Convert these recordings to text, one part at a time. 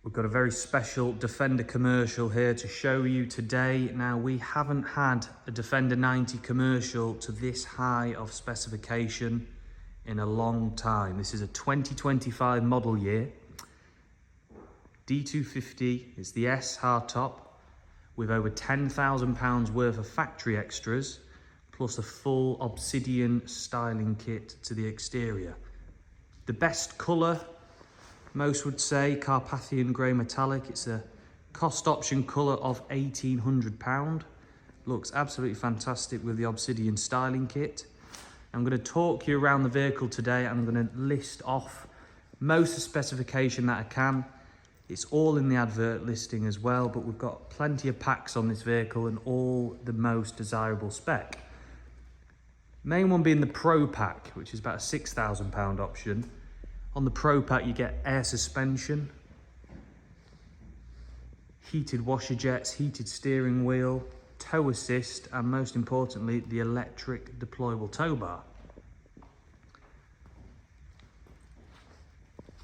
We've got a very special Defender commercial here to show you today. Now, we haven't had a Defender 90 commercial to this high of specification in a long time. This is a 2025 model year. D250 is the S hardtop with over £10,000 worth of factory extras, plus a full Obsidian styling kit to the exterior. The best colour, most would say, Carpathian Grey metallic. It's a cost option colour of £1,800. Looks absolutely fantastic with the Obsidian styling kit. I'm going to talk you around the vehicle today. I'm going to list off most of the specification that I can. It's all in the advert listing as well, but we've got plenty of packs on this vehicle and all the most desirable spec. Main one being the Pro Pack, which is about a £6,000 option. On the Pro Pack you get air suspension, heated washer jets, heated steering wheel, tow assist, and most importantly the electric deployable tow bar.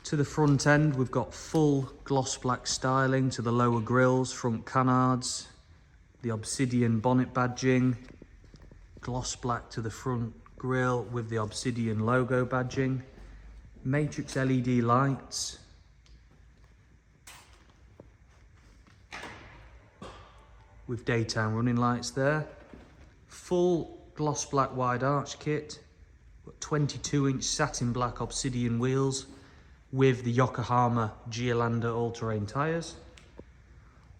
To the front end we've got full gloss black styling to the lower grills, front canards, the Obsidian bonnet badging, gloss black to the front grille with the Obsidian logo badging, matrix LED lights, with daytime running lights there, full gloss black wide arch kit, got 22-inch satin black Obsidian wheels with the Yokohama Geolander all-terrain tyres,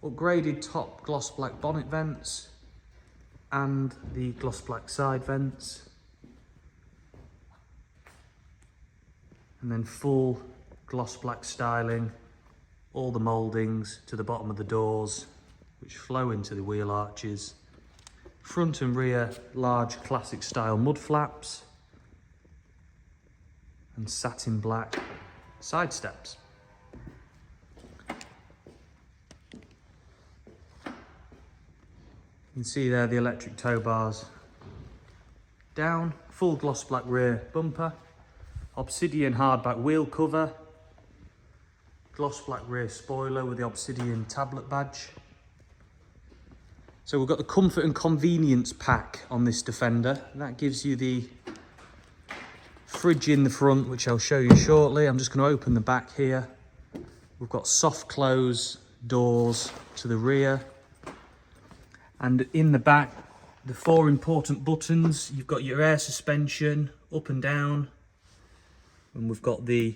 upgraded top gloss black bonnet vents and the gloss black side vents, and then full gloss black styling, all the mouldings to the bottom of the doors which flow into the wheel arches, front and rear large classic style mud flaps, and satin black side steps. You can see there the electric tow bars down, full gloss black rear bumper, Obsidian hardback wheel cover, gloss black rear spoiler with the Obsidian tablet badge. So we've got the comfort and convenience pack on this Defender. That gives you the fridge in the front, which I'll show you shortly. I'm just going to open the back here. We've got soft close doors to the rear. And in the back, the 4 important buttons. You've got your air suspension, up and down. And we've got the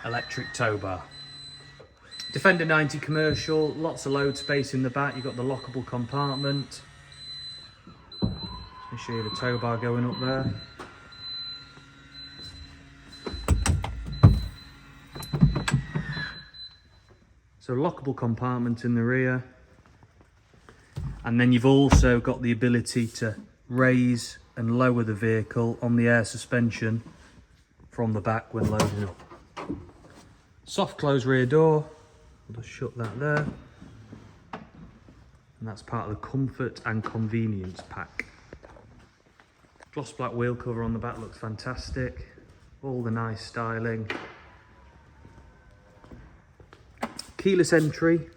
electric tow bar. Defender 90 commercial, lots of load space in the back. You've got the lockable compartment. Let me show you the tow bar going up there. So lockable compartment in the rear. And then you've also got the ability to raise and lower the vehicle on the air suspension from the back when loading up. Soft close rear door. I'll just shut that there. And that's part of the comfort and convenience pack. Gloss black wheel cover on the back looks fantastic. All the nice styling. Keyless entry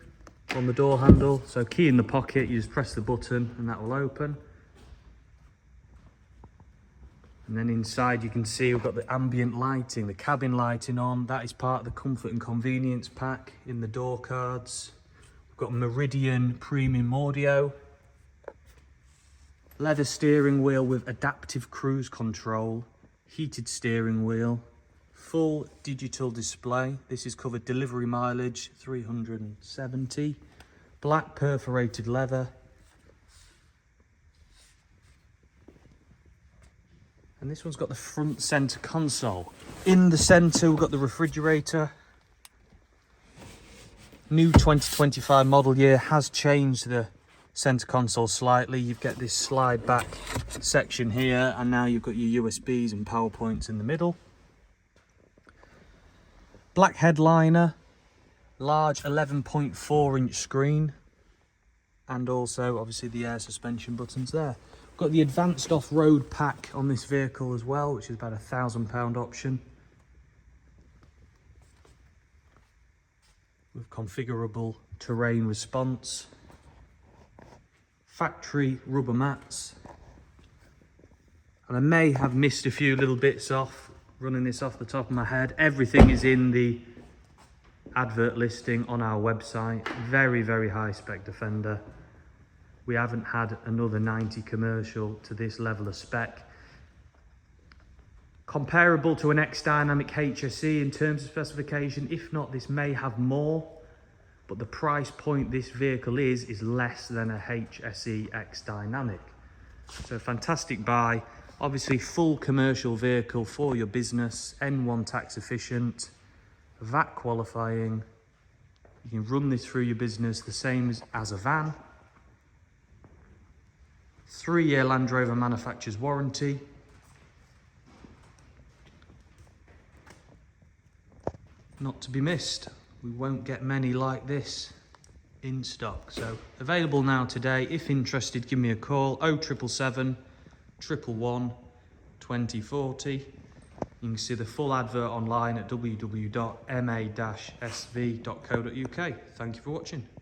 on the door handle, so key in the pocket, you just press the button and that will open. And then inside you can see we've got the ambient lighting, the cabin lighting on. That is part of the comfort and convenience pack in the door cards. We've got Meridian premium audio, leather steering wheel with adaptive cruise control, heated steering wheel, full digital display. This is covered delivery mileage 370, black perforated leather, and this one's got the front center console. In the center we've got the refrigerator. New 2025 model year has changed the center console slightly. You get this slide back section here, and now you've got your USBs and power points in the middle. Black headliner, large 11.4 inch screen, and also obviously the air suspension buttons there. Got the advanced off-road pack on this vehicle as well, which is about £1,000 option. with configurable terrain response, factory rubber mats, and I may have missed a few little bits off, running this off the top of my head. Everything is in the advert listing on our website. Very, very high spec Defender. We haven't had another 90 commercial to this level of spec. Comparable to an X-Dynamic HSE in terms of specification. If not, this may have more, but the price point this vehicle is less than a HSE X-Dynamic. So fantastic buy. Obviously full commercial vehicle for your business, N1 tax efficient, VAT qualifying. You can run this through your business the same as a van. 3-year Land Rover manufacturer's warranty. Not to be missed. We won't get many like this in stock. So available now today. If interested, give me a call, 0777 111 2040. You can see the full advert online at www.ma-sv.co.uk. Thank you for watching.